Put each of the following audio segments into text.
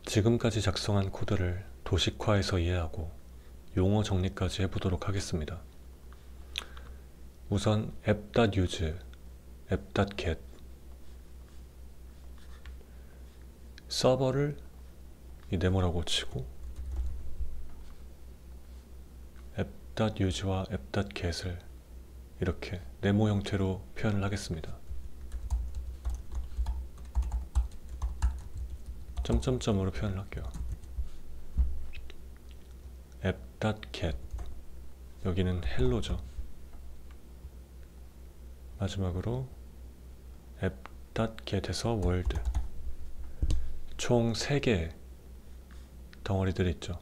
지금까지 작성한 코드를 도식화해서 이해하고 용어 정리까지 해보도록 하겠습니다. 우선 app.use, app.get 서버를 이 네모라고 치고 app.use와 app.get을 이렇게 네모 형태로 표현을 하겠습니다. 점점점으로 표현을 할게요. app.get 여기는 헬로죠. 마지막으로 app.get에서 world 총 3개의 덩어리들이 있죠.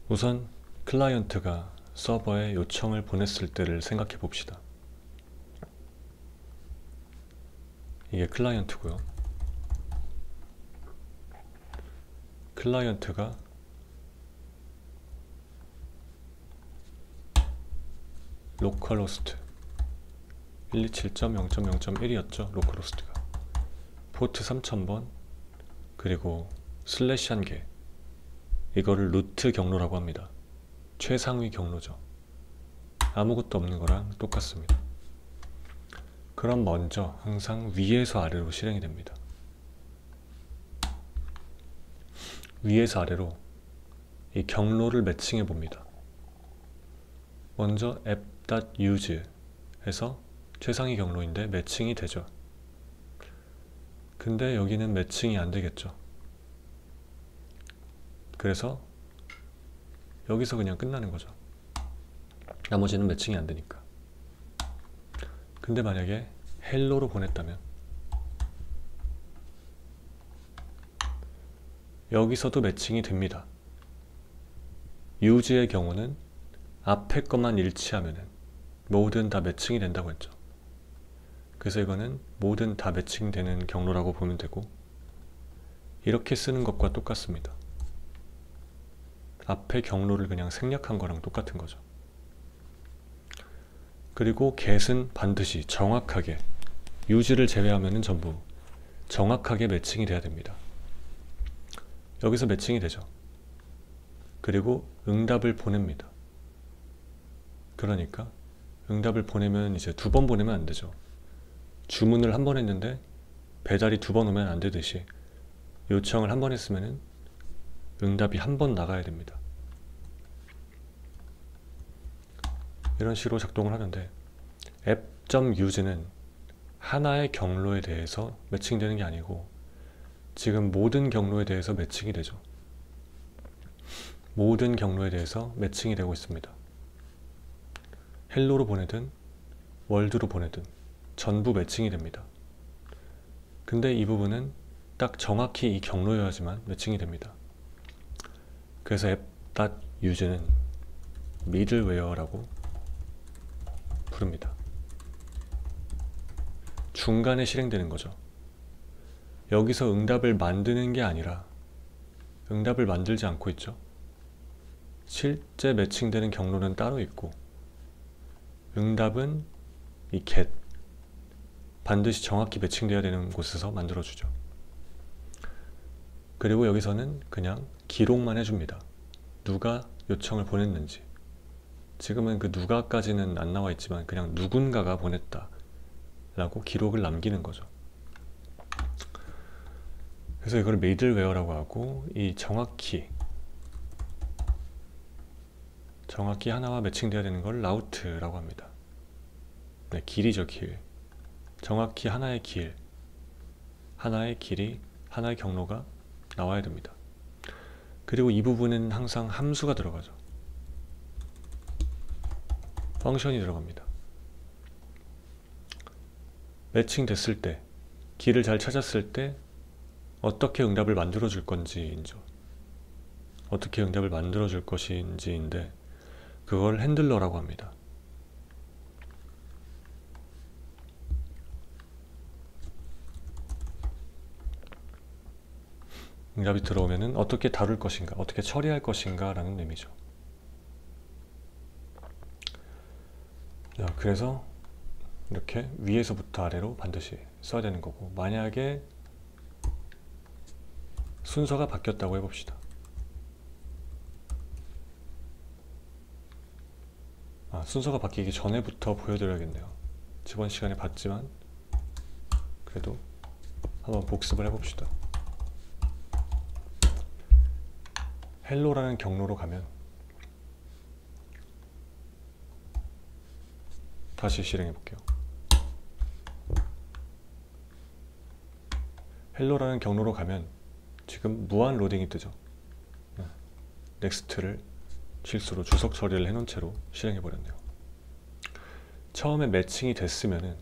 우선 클라이언트가 서버에 요청을 보냈을 때를 생각해 봅시다. 이게 클라이언트고요. 클라이언트가 로컬호스트 127.0.0.1이었죠. 로컬호스트가 포트 3000번 그리고 슬래시 1개 이거를 루트 경로라고 합니다. 최상위 경로죠. 아무것도 없는 거랑 똑같습니다. 그럼 먼저 항상 위에서 아래로 실행이 됩니다. 위에서 아래로 이 경로를 매칭해 봅니다. 먼저 app.use 해서 최상위 경로인데 매칭이 되죠. 근데 여기는 매칭이 안 되겠죠. 그래서 여기서 그냥 끝나는 거죠. 나머지는 매칭이 안 되니까. 근데 만약에 헬로로 보냈다면 여기서도 매칭이 됩니다. use의 경우는 앞에 것만 일치하면은 뭐든 다 매칭이 된다고 했죠. 그래서 이거는 뭐든 다 매칭되는 경로라고 보면 되고, 이렇게 쓰는 것과 똑같습니다. 앞에 경로를 그냥 생략한 거랑 똑같은 거죠. 그리고 get은 반드시 정확하게 use를 제외하면은 전부 정확하게 매칭이 돼야 됩니다. 여기서 매칭이 되죠. 그리고 응답을 보냅니다. 그러니까 응답을 보내면 이제 2번 보내면 안 되죠. 주문을 1번 했는데 배달이 2번 오면 안 되듯이 요청을 1번 했으면은 응답이 1번 나가야 됩니다. 이런 식으로 작동을 하는데 app.use는 하나의 경로에 대해서 매칭되는 게 아니고 지금 모든 경로에 대해서 매칭이 되죠. 모든 경로에 대해서 매칭이 되고 있습니다. 헬로로 보내든 월드로 보내든 전부 매칭이 됩니다. 근데 이 부분은 딱 정확히 이 경로여야지만 매칭이 됩니다. 그래서 app.use는 미들웨어라고 부릅니다. 중간에 실행되는 거죠. 여기서 응답을 만드는 게 아니라 응답을 만들지 않고 있죠. 실제 매칭되는 경로는 따로 있고 응답은 이 get 반드시 정확히 매칭되어야 되는 곳에서 만들어주죠. 그리고 여기서는 그냥 기록만 해줍니다. 누가 요청을 보냈는지. 지금은 그 누가까지는 안 나와 있지만 그냥 누군가가 보냈다 라고 기록을 남기는 거죠. 그래서 이걸 미들웨어라고 하고, 이 정확히 하나와 매칭되어야 되는 걸 라우트라고 합니다. 네, 길이죠, 길. 정확히 하나의 길, 하나의 길이, 하나의 경로가 나와야 됩니다. 그리고 이 부분은 항상 함수가 들어가죠. 펑션이 들어갑니다. 매칭됐을 때, 길을 잘 찾았을 때 어떻게 응답을 만들어 줄 건지인죠. 어떻게 응답을 만들어 줄 것인지인데 그걸 핸들러라고 합니다. 응답이 들어오면은 어떻게 다룰 것인가, 어떻게 처리할 것인가 라는 의미죠. 자, 그래서 이렇게 위에서부터 아래로 반드시 써야 되는 거고, 만약에 순서가 바뀌었다고 해봅시다. 순서가 바뀌기 전에부터 보여드려야겠네요. 저번 시간에 봤지만 그래도 한번 복습을 해봅시다. 헬로라는 경로로 가면 다시 실행해 볼게요. 헬로라는 경로로 가면 지금 무한 로딩이 뜨죠. 넥스트를 실수로 주석 처리를 해놓은 채로 실행해 버렸네요. 처음에 매칭이 됐으면은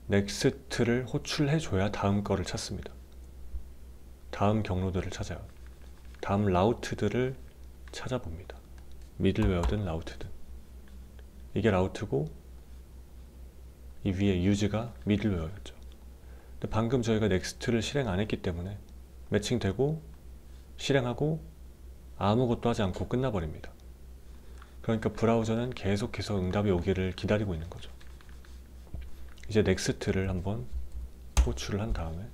넥스트를 호출해 줘야 다음 거를 찾습니다. 다음 경로들을 찾아요. 다음 라우트들을 찾아봅니다. 미들웨어든 라우트든. 이게 라우트고 이 위에 유즈가 미들웨어였죠. 근데 방금 저희가 넥스트를 실행 안 했기 때문에 매칭되고 실행하고 아무것도 하지 않고 끝나버립니다. 그러니까 브라우저는 계속해서 응답이 오기를 기다리고 있는 거죠. 이제 넥스트를 한번 호출을 한 다음에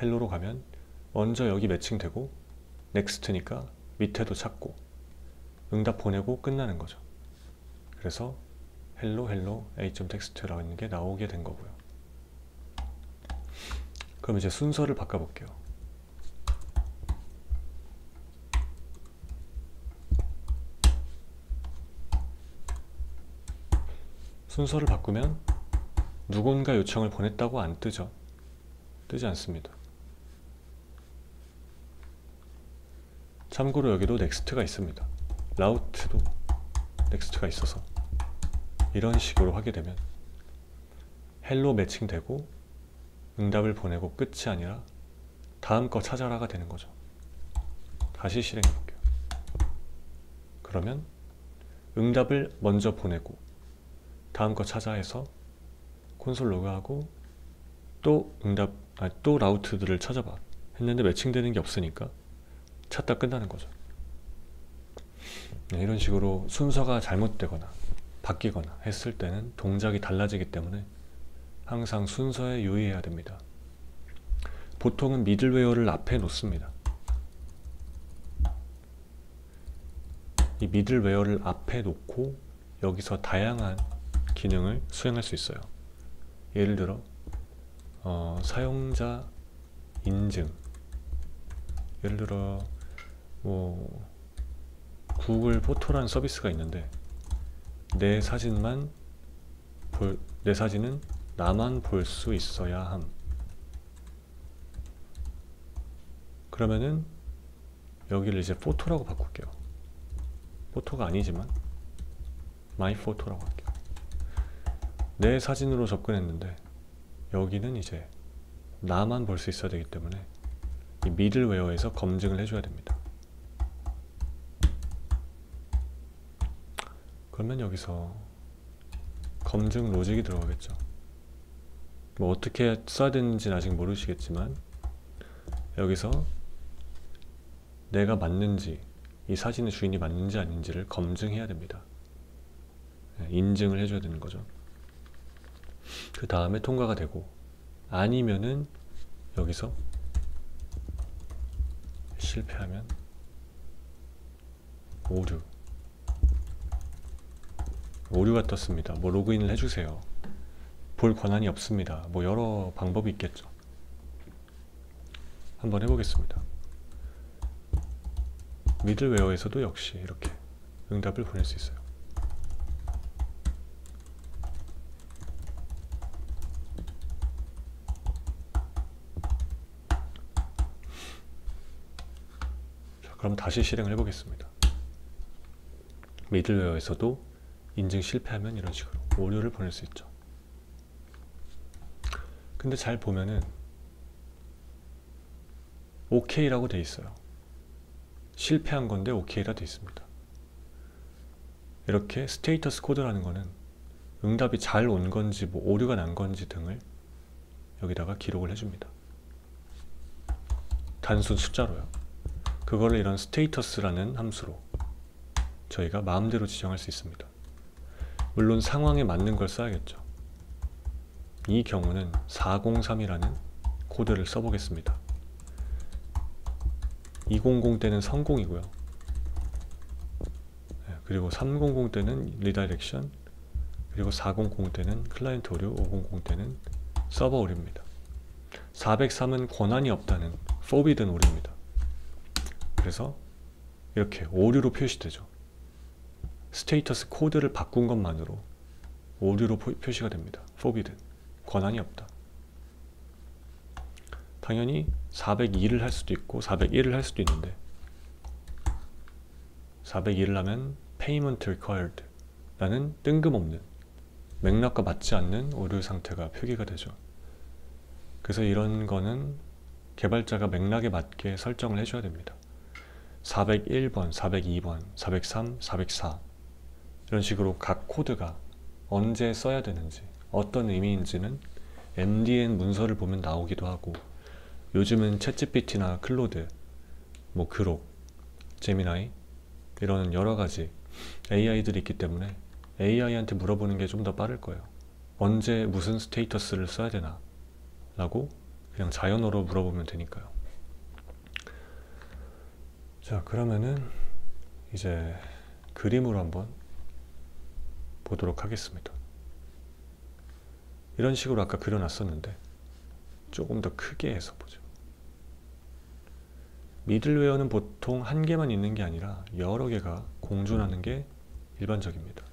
헬로로 가면 먼저 여기 매칭되고 넥스트니까 밑에도 찾고 응답 보내고 끝나는 거죠. 그래서 hello hello a.text라고 있는 게 나오게 된 거고요. 그럼 이제 순서를 바꿔볼게요. 순서를 바꾸면 누군가 요청을 보냈다고 안 뜨죠. 뜨지 않습니다. 참고로 여기도 넥스트가 있습니다. 라우트도 넥스트가 있어서 이런 식으로 하게 되면 헬로 매칭되고 응답을 보내고 끝이 아니라 다음 거 찾아라가 되는 거죠. 다시 실행해 볼게요. 그러면 응답을 먼저 보내고 다음 거 찾아 해서 콘솔 로그하고 또 또 라우트들을 찾아봐 했는데 매칭되는 게 없으니까 찾다 끝나는 거죠. 네, 이런 식으로 순서가 잘못되거나 바뀌거나 했을 때는 동작이 달라지기 때문에 항상 순서에 유의해야 됩니다. 보통은 미들웨어를 앞에 놓습니다. 이 미들웨어를 앞에 놓고 여기서 다양한 기능을 수행할 수 있어요. 예를 들어 사용자 인증, 예를 들어 뭐 구글 포토라는 서비스가 있는데 내 사진은 나만 볼 수 있어야 함. 그러면은 여기를 이제 포토라고 바꿀게요. 포토가 아니지만 마이 포토라고 할게요. 내 사진으로 접근했는데 여기는 이제 나만 볼 수 있어야 되기 때문에 이 미들웨어에서 검증을 해줘야 됩니다. 그러면 여기서 검증 로직이 들어가겠죠. 뭐 어떻게 써야 되는지는 아직 모르시겠지만 여기서 내가 맞는지, 이 사진의 주인이 맞는지 아닌지를 검증해야 됩니다. 인증을 해줘야 되는 거죠. 그 다음에 통과가 되고, 아니면은 여기서 실패하면 오류가 떴습니다. 뭐 로그인을 해주세요. 볼 권한이 없습니다. 뭐 여러 방법이 있겠죠. 한번 해보겠습니다. 미들웨어에서도 역시 이렇게 응답을 보낼 수 있어요. 자, 그럼 다시 실행을 해보겠습니다. 미들웨어에서도 인증 실패하면 이런 식으로 오류를 보낼 수 있죠. 근데 잘 보면은 OK라고 돼 있어요. 실패한 건데 OK라 돼 있습니다. 이렇게 스테이터스 코드라는 거는 응답이 잘 온 건지 뭐 오류가 난 건지 등을 여기다가 기록을 해줍니다. 단순 숫자로요. 그거를 이런 스테이터스라는 함수로 저희가 마음대로 지정할 수 있습니다. 물론 상황에 맞는 걸 써야겠죠. 이 경우는 403이라는 코드를 써보겠습니다. 200 때는 성공이고요. 그리고 300 때는 리다이렉션, 그리고 400 때는 클라이언트 오류, 500 때는 서버 오류입니다. 403은 권한이 없다는 forbidden 오류입니다. 그래서 이렇게 오류로 표시되죠. 스테이터스 코드를 바꾼 것만으로 오류로 표시가 됩니다. forbidden, 권한이 없다. 당연히 402를 할 수도 있고 401을 할 수도 있는데 402를 하면 payment required 라는 뜬금없는 맥락과 맞지 않는 오류 상태가 표기가 되죠. 그래서 이런 거는 개발자가 맥락에 맞게 설정을 해줘야 됩니다. 401번, 402번, 403, 404 이런 식으로 각 코드가 언제 써야 되는지 어떤 의미인지는 MDN 문서를 보면 나오기도 하고, 요즘은 챗GPT나 클로드, 뭐 그록, 제미나이 이런 여러가지 AI들이 있기 때문에 AI한테 물어보는 게 좀 더 빠를 거예요. 언제 무슨 스테이터스를 써야 되나 라고 그냥 자연어로 물어보면 되니까요. 자, 그러면은 이제 그림으로 한번 보도록 하겠습니다. 이런 식으로 아까 그려놨었는데 조금 더 크게 해서 보죠. 미들웨어는 보통 한 개만 있는 게 아니라 여러 개가 공존하는 게 일반적입니다.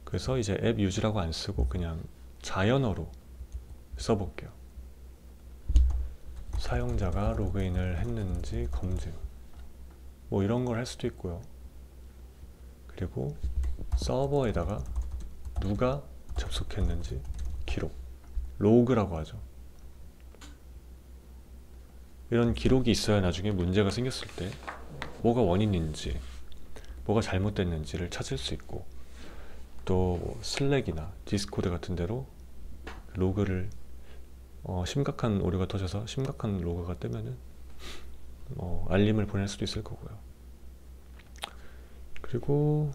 그래서 이제 앱 유지라고 안 쓰고 그냥 자연어로 써볼게요. 사용자가 로그인을 했는지 검증, 뭐 이런 걸 할 수도 있고요. 그리고 서버에다가 누가 접속했는지 기록, 로그라고 하죠. 이런 기록이 있어야 나중에 문제가 생겼을 때 뭐가 원인인지, 뭐가 잘못됐는지를 찾을 수 있고, 또 슬랙이나 디스코드 같은 데로 로그를 심각한 오류가 터져서 심각한 로그가 뜨면은 알림을 보낼 수도 있을 거고요. 그리고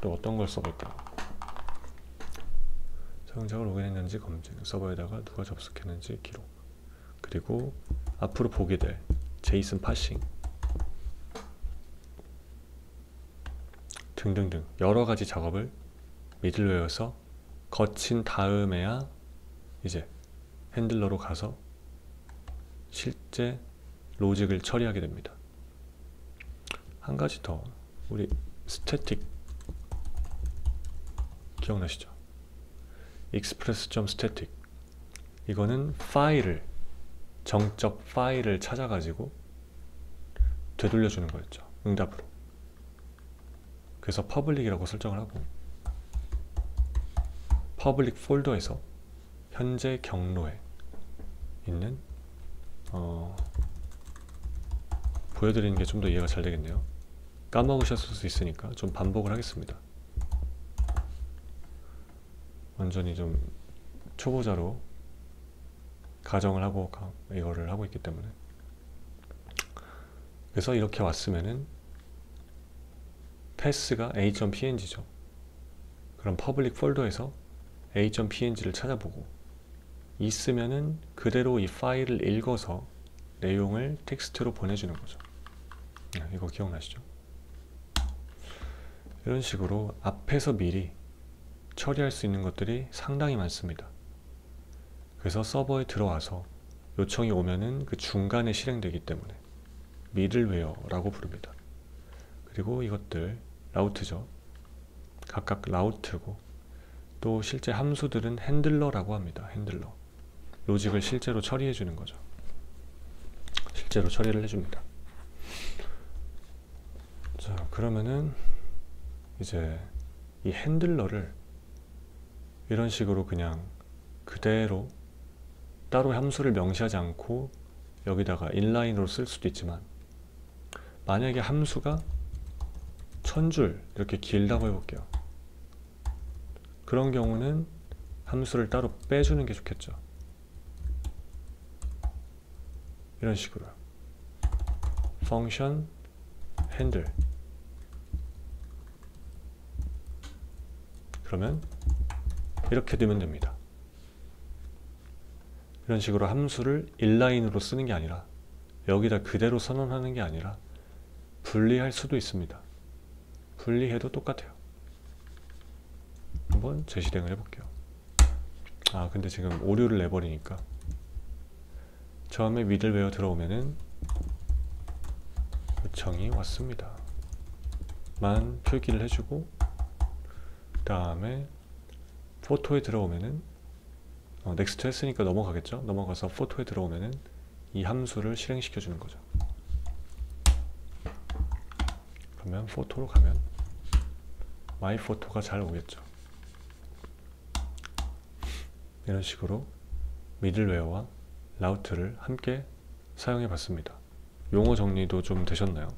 또 어떤 걸 써볼까? 사용자가 로그인했는지 검증, 서버에다가 누가 접속했는지 기록, 그리고 앞으로 보게 될 제이슨 파싱 등등등 여러가지 작업을 미들웨어에서 거친 다음에야 이제 핸들러로 가서 실제 로직을 처리하게 됩니다. 한 가지 더, 우리 스태틱 기억나시죠? express.static, 이거는 파일을, 정적 파일을 찾아가지고 되돌려주는 거였죠. 응답으로. 그래서 public이라고 설정을 하고, public 폴더에서 현재 경로에 있는 보여드리는 게 좀 더 이해가 잘 되겠네요. 까먹으셨을 수 있으니까 좀 반복을 하겠습니다. 완전히 좀 초보자로 가정을 하고 이거를 하고 있기 때문에. 그래서 이렇게 왔으면은 패스가 a.png죠. 그럼 퍼블릭 폴더에서 a.png를 찾아보고 있으면은 그대로 이 파일을 읽어서 내용을 텍스트로 보내주는 거죠. 이거 기억나시죠? 이런 식으로 앞에서 미리 처리할 수 있는 것들이 상당히 많습니다. 그래서 서버에 들어와서 요청이 오면은 그 중간에 실행되기 때문에 미들웨어라고 부릅니다. 그리고 이것들 라우트죠. 각각 라우트고, 또 실제 함수들은 핸들러라고 합니다. 핸들러. 로직을 실제로 처리해 주는 거죠. 실제로 처리를 해줍니다. 자, 그러면은 이제 이 핸들러를 이런 식으로 그냥 그대로 따로 함수를 명시하지 않고 여기다가 인라인으로 쓸 수도 있지만, 만약에 함수가 1000줄 이렇게 길다고 해볼게요. 그런 경우는 함수를 따로 빼주는 게 좋겠죠. 이런 식으로요. function handle 그러면 이렇게 두면 됩니다. 이런 식으로 함수를 인라인으로 쓰는 게 아니라 여기다 그대로 선언하는 게 아니라 분리할 수도 있습니다. 분리해도 똑같아요. 한번 재실행을 해볼게요. 아 근데 지금 오류를 내버리니까 처음에 미들웨어 들어오면은 요청이 왔습니다 만 표기를 해주고, 그 다음에 포토에 들어오면은 넥스트 했으니까 넘어가겠죠. 넘어가서 포토에 들어오면은 이 함수를 실행시켜 주는 거죠. 그러면 포토로 가면 마이 포토가 잘 오겠죠. 이런 식으로 미들웨어와 라우트를 함께 사용해 봤습니다. 용어 정리도 좀 되셨나요?